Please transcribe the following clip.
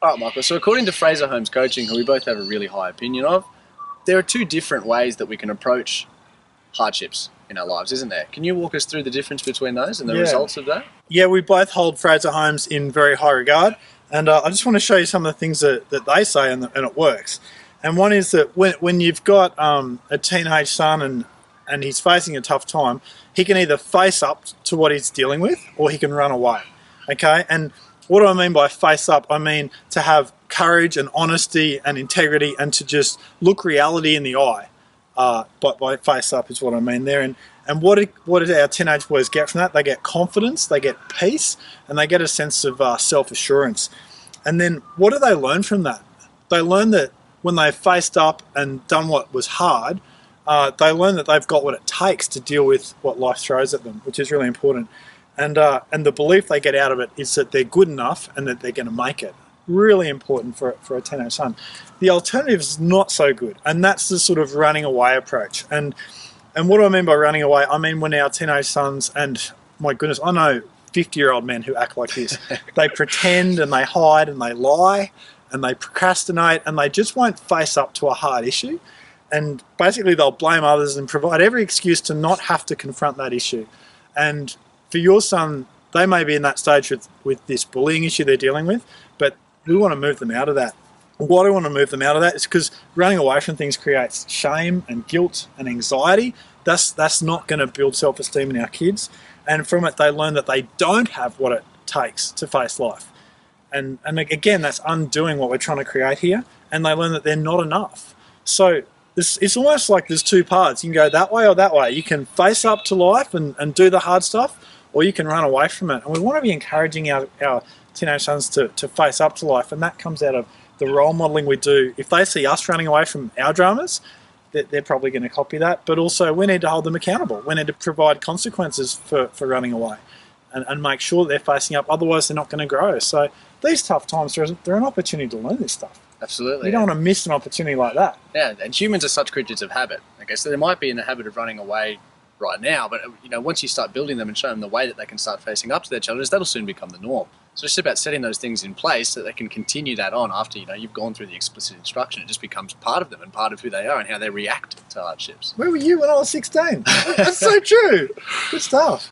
All right, Michael. So according to Fraser Holmes Coaching, who we both have a really high opinion of, there are two different ways that we can approach hardships in our lives, isn't there? Can you walk us through the difference between those and the Yeah. results of that? Yeah, we both hold Fraser Holmes in very high regard, and I just want to show you some of the things that they say, and it works. And one is that when you've got a teenage son and he's facing a tough time, he can either face up to what he's dealing with or he can run away. Okay, and what do I mean by face up? I mean to have courage and honesty and integrity and to just look reality in the eye. But by face up is what I mean there. And what do our teenage boys get from that? They get confidence, they get peace, and they get a sense of self-assurance. And then what do they learn from that? They learn that when they've faced up and done what was hard, they learn that they've got what it takes to deal with what life throws at them, which is really important. And the belief they get out of it is that they're good enough and that they're going to make it. Really important for a teenage son. The alternative is not so good, and that's the sort of running away approach. And what do I mean by running away? I mean when our teenage sons, and my goodness, I know 50-year-old men who act like this. They pretend and they hide and they lie and they procrastinate and they just won't face up to a hard issue. And basically they'll blame others and provide every excuse to not have to confront that issue. And for your son, they may be in that stage with this bullying issue they're dealing with, but we want to move them out of that. Why do we want to move them out of that? It's because running away from things creates shame and guilt and anxiety. That's not going to build self-esteem in our kids. And from it, they learn that they don't have what it takes to face life. And again, that's undoing what we're trying to create here. And they learn that they're not enough. So it's almost like there's two paths. You can go that way or that way. You can face up to life and do the hard stuff, or you can run away from it. And we want to be encouraging our teenage sons to face up to life. And that comes out of the role modeling we do. If they see us running away from our dramas, they're probably going to copy that. But also we need to hold them accountable. We need to provide consequences for running away and make sure that they're facing up. Otherwise, they're not going to grow. So these tough times, they're an opportunity to learn this stuff. Absolutely. You don't want to miss an opportunity like that. Yeah, and humans are such creatures of habit. Okay, so they might be in the habit of running away right now, but once you start building them and show them the way that they can start facing up to their challenges, that'll soon become the norm. So it's just about setting those things in place so that they can continue that on after you've gone through the explicit instruction. It just becomes part of them and part of who they are and how they react to hardships. Where were you when I was 16? That's so true. Good stuff.